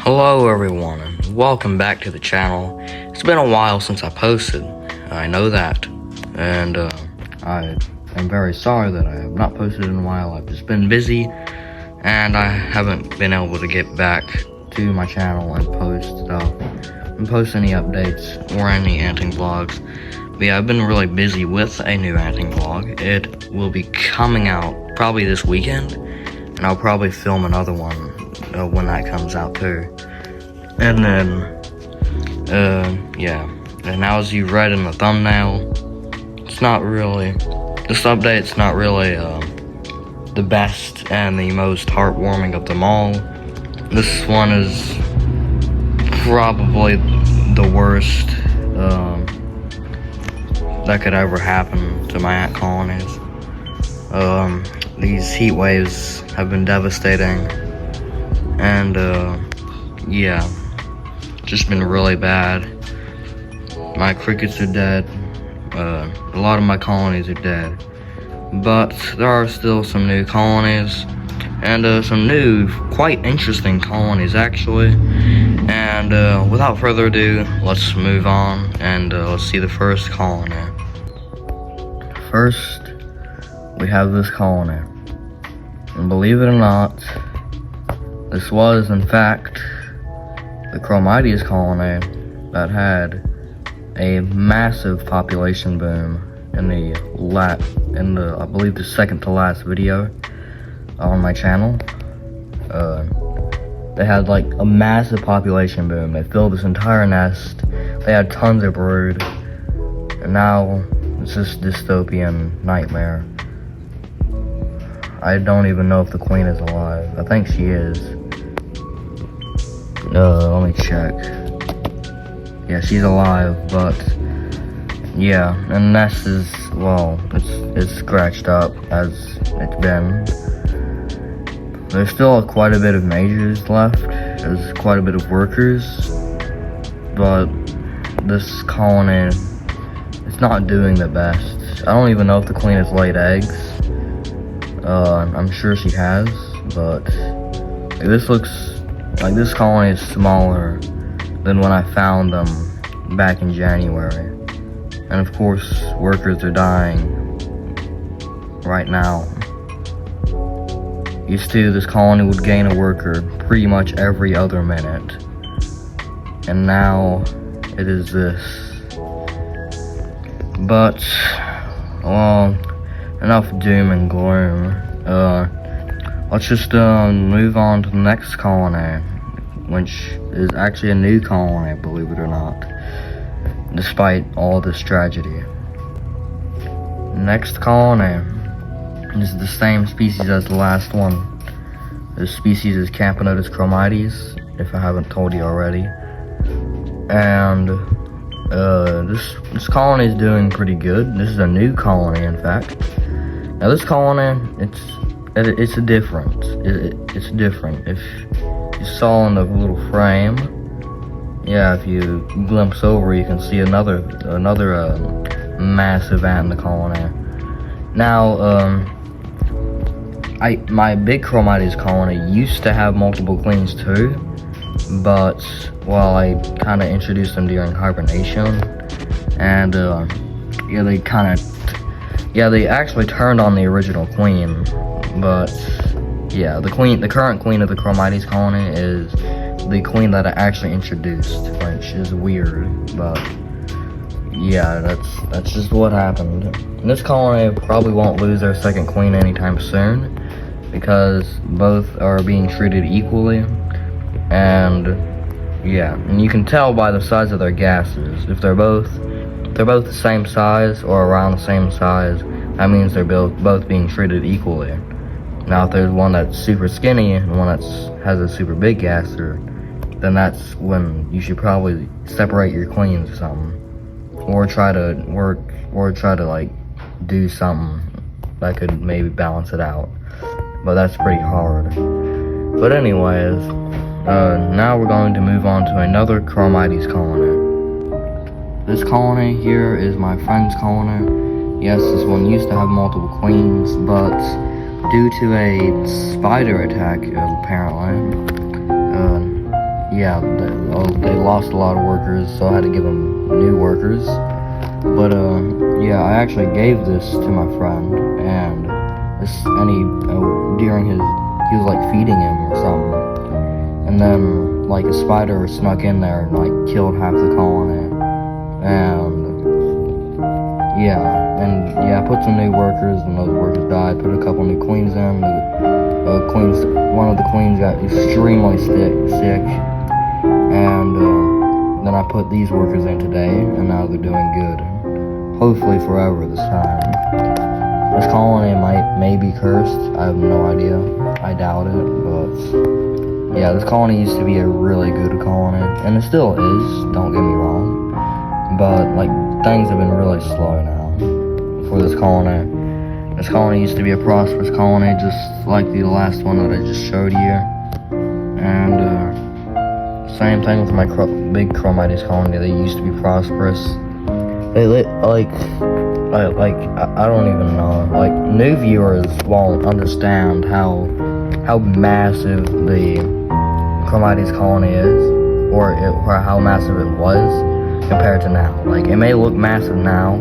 Hello everyone, and welcome back to the channel. It's been a while since I posted, I know that, and I am very sorry that I have not posted in a while. I've just been busy, and I haven't been able to get back to my channel and post stuff, and post any updates or any anting vlogs. But yeah, I've been really busy with a new anting vlog. It will be coming out probably this weekend, and I'll probably film another one when that comes out too. And then yeah, and as you read in the thumbnail, it's not really, this update's not really the best and the most heartwarming of them all. This one is probably the worst that could ever happen to my ant colonies. These heat waves have been devastating, and yeah, just been really bad. My crickets are dead. A lot of my colonies are dead, but there are still some new colonies, and some new, quite interesting colonies actually. And without further ado, let's move on and let's see the first colony. First, we have this colony, and believe it or not, this was, in fact, the Chromides colony that had a massive population boom in the I believe the second to last video on my channel. They had like a massive population boom. They filled this entire nest. They had tons of brood, and now it's this dystopian nightmare. I don't even know if the queen is alive. I think she is. Let me check. Yeah, she's alive, but yeah, and the nest is, well, it's scratched up as it's been. There's still quite a bit of majors left. There's quite a bit of workers, but this colony, it's not doing the best. I don't even know if the queen has laid eggs. I'm sure she has, but this looks like this colony is smaller than when I found them back in January. And of course, workers are dying right now. Used to, this colony would gain a worker pretty much every other minute, and now it is this. But, well, enough doom and gloom. Let's just move on to the next colony, which is actually a new colony, believe it or not, despite all this tragedy. Next colony is the same species as the last one. This species is Aenictus chromides, if I haven't told you already. And this colony is doing pretty good. This is a new colony, in fact. Now this colony, it's different. It's different. If you saw in the little frame, yeah, if you glimpse over, you can see another massive ant in the colony. Now, my big Chromides colony used to have multiple queens too, but, well, I kind of introduced them during hibernation, and yeah, they actually turned on the original queen. But yeah, the current queen of the Chromides colony is the queen that I actually introduced, which is weird, but yeah, that's just what happened. And this colony probably won't lose their second queen anytime soon, because both are being treated equally. And yeah, and you can tell by the size of their gases. If they're both the same size or around the same size, that means they're both being treated equally. Now, if there's one that's super skinny and one that has a super big gaster, then that's when you should probably separate your queens or something, or try to like do something that could maybe balance it out. But that's pretty hard. But anyways, now we're going to move on to another Chromides colony. This colony here is my friend's colony. Yes, this one used to have multiple queens, but due to a spider attack, apparently, yeah, they lost a lot of workers, so I had to give them new workers. But yeah, I actually gave this to my friend, and he during he was like feeding him or something, and then like a spider snuck in there and like killed half the colony, and yeah, I put some new workers, and those workers died. Put a couple new queens in. One of the queens got extremely sick, and then I put these workers in today, and now they're doing good. Hopefully forever this time. This colony may be cursed. I have no idea. I doubt it, but yeah, this colony used to be a really good colony, and it still is. Don't get me wrong, but like things have been really slow now for this colony. This colony used to be a prosperous colony, just like the last one that I just showed you. And same thing with my big Chromites colony. They used to be prosperous. They I don't even know. Like, new viewers won't understand how massive the Chromites colony is, or how massive it was compared to now. Like, it may look massive now,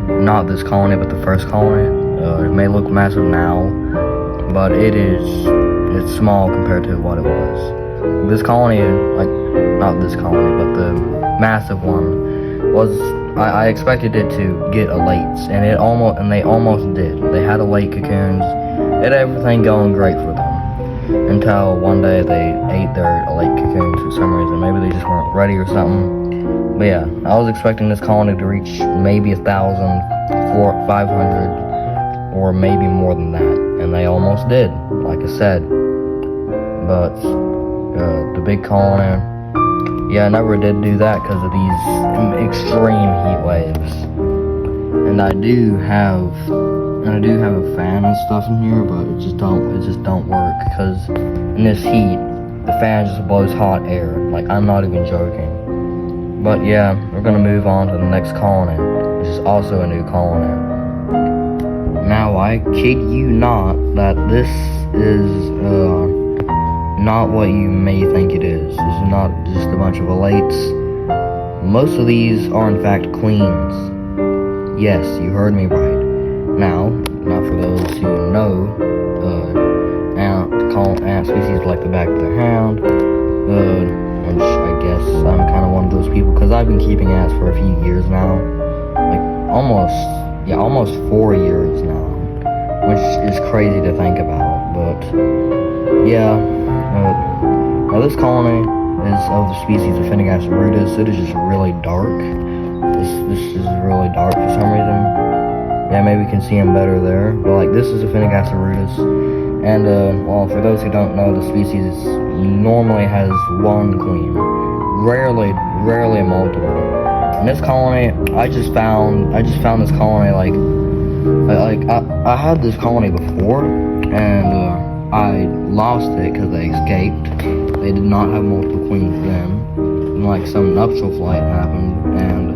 not this colony, but the first colony. It may look massive now, but it's small compared to what it was. This colony, like, not this colony, but the massive one, was, I expected it to get a late, and they almost did. They had a late cocoons. They had everything going great for them, until one day they ate their late cocoons for some reason. Maybe they just weren't ready or something. But yeah, I was expecting this colony to reach maybe 1,000, 500, or maybe more than that, and they almost did, like I said. But the big colony, yeah, I never did do that because of these extreme heat waves. And I do have a fan and stuff in here, but it just don't work, because in this heat, the fan just blows hot air. Like, I'm not even joking. But yeah, we're gonna move on to the next colony, which is also a new colony. Now, I kid you not that this is not what you may think it is. This is not just a bunch of elates. Most of these are in fact queens. Yes, you heard me right. Now for those who know, ant species like the back of their hand, which I guess I'm kind of one of those people, because I've been keeping ants for a few years now, like almost 4 years now, which is crazy to think about. But yeah, now this colony is of the species of Aenictus. It is just really dark. This is really dark for some reason. Yeah, maybe you can see him better there. But like, this is a Aenictus, and well, for those who don't know, the species normally has one queen, rarely multiple. And this colony, I just found this colony I had this colony before, and I lost it because they escaped. They did not have multiple queens then. And like, some nuptial flight happened, and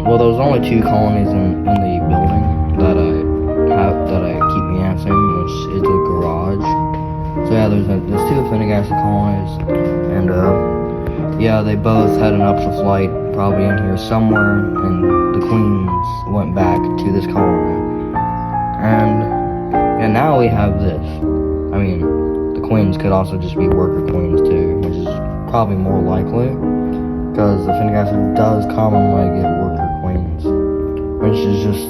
well, there was only 2 colonies in the building that I keep my ants in, which is the garage. So yeah, there's 2 Aenictus colonies, and yeah, they both had a nuptial flight probably in here somewhere, and the queens went back to this colony. And now we have this. I mean, the queens could also just be worker queens too, which is probably more likely, because the Aenictus does commonly get worker queens, which is just,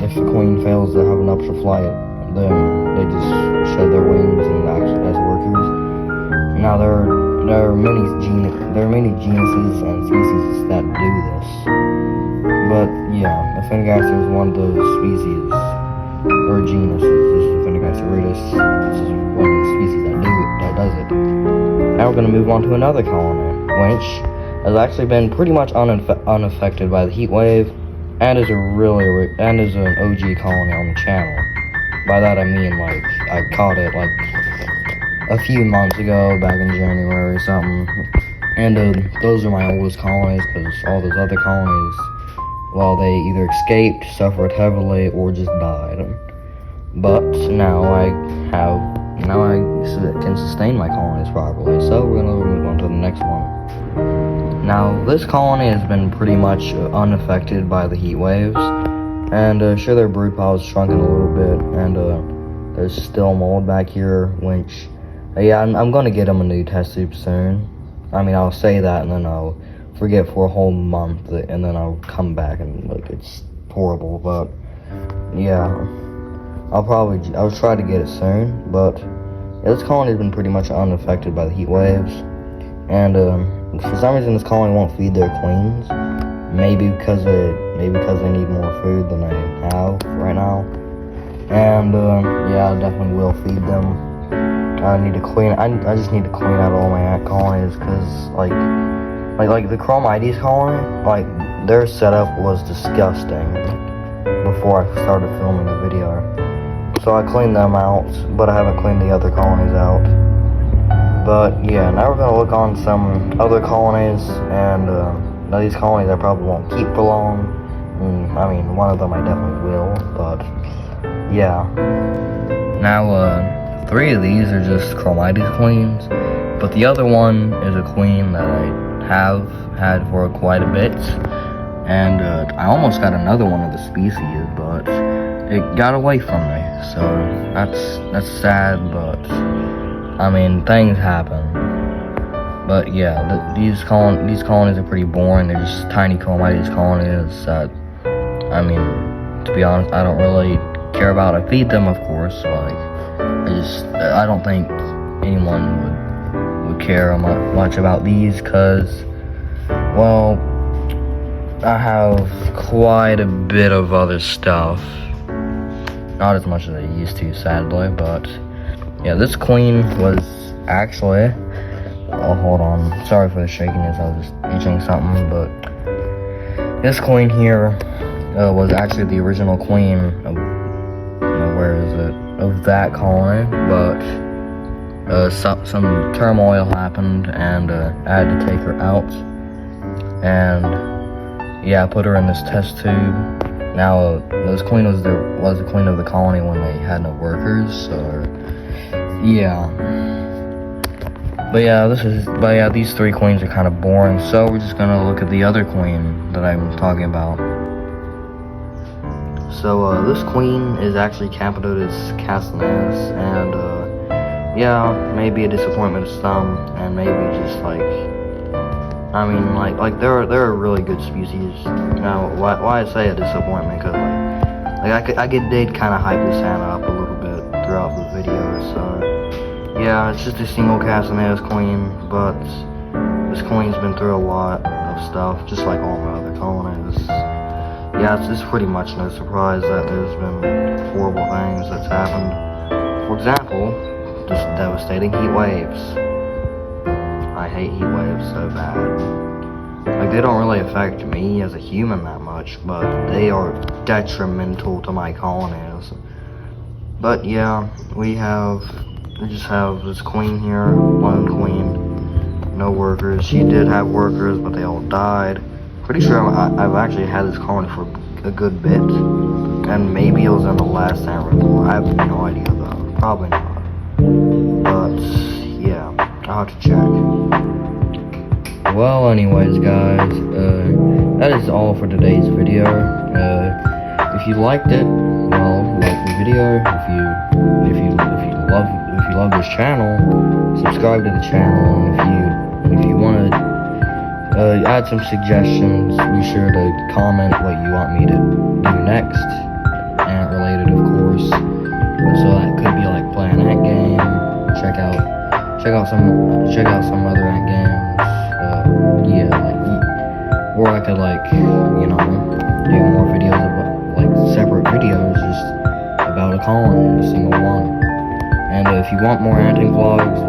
if the queen fails to have a nuptial flight, then they just shed their wings and act as workers. Now there are many genuses and species that do this, but yeah, the Aenictus is one of those species, or genuses. This is Aenictus. This is one of the species that does it. Now we're going to move on to another colony, which has actually been pretty much unaffected by the heat wave, and is an OG colony on the channel. By that I mean, like, I caught it like a few months ago, back in January or something. And those are my oldest colonies, because all those other colonies, well, they either escaped, suffered heavily, or just died. But now I can sustain my colonies properly, so we're gonna the next one. Now, this colony has been pretty much unaffected by the heat waves, and sure, their brood pile has shrunken a little bit, and there's still mold back here, which, yeah, I'm gonna get them a new test tube soon. I mean, I'll say that, and then I'll forget for a whole month, and then I'll come back, and, like, it's horrible, but, yeah, I'll try to get it soon, but, yeah, this colony has been pretty much unaffected by the heat waves, and, for some reason this colony won't feed their queens, maybe because they need more food than they have right now, and, yeah, I definitely will feed them. I just need to clean out all my ant colonies, because, like the Chromides colony, like, their setup was disgusting before I started filming the video. So I cleaned them out, but I haven't cleaned the other colonies out. But yeah, now we're gonna look on some other colonies, and now these colonies I probably won't keep for long. I mean, one of them I definitely will, but yeah. Now, 3 of these are just Chromides queens, but the other one is a queen that I have had for quite a bit, and I almost got another one of the species, but it got away from me, so that's sad, but I mean, things happen. But yeah, these colonies are pretty boring. They're just tiny Chromides colonies that, I mean, to be honest, I don't really care about. I feed them, of course, like, I don't think anyone would care much about these, because, well, I have quite a bit of other stuff. Not as much as I used to, sadly, but yeah, this queen was actually, oh, hold on, sorry for the shakiness, I was just itching something, but this queen here was actually the original queen of, of that colony, but some turmoil happened, and I had to take her out, and yeah, I put her in this test tube. Now, this queen was the queen of the colony when they had no workers, so yeah. But yeah, these 3 queens are kind of boring, so we're just gonna look at the other queen that I'm talking about. So this queen is actually Capitotus cassinus, and yeah, maybe a disappointment to some, and maybe just like, I mean, like they're a really good species. Now, why I say a disappointment? Because I did kind of hype this Hannah up a little bit throughout the video. So yeah, it's just a single cassinus queen, but this queen's been through a lot of stuff, just like all my other colonies. Yeah, it's pretty much no surprise that there's been horrible things that's happened. For example, just devastating heat waves. I hate heat waves so bad. Like, they don't really affect me as a human that much, but they are detrimental to my colonies. But yeah, we just have this queen here, lone queen, no workers. She did have workers, but they all died. Pretty sure I've actually had this colony for a good bit, and maybe it was in the last ant removal. I have no idea though, probably not. But yeah, I'll have to check. Well, anyways, guys, that is all for today's video. If you liked it, well, like the video. If you love this channel, subscribe to the channel. And if you want to add some suggestions, be sure to comment what you want me to do next, ant related, of course. So that could be like play an ant game, check out some other ant games. Yeah, or I could do more videos about separate videos just about a colony, a single one. And if you want more anting vlogs,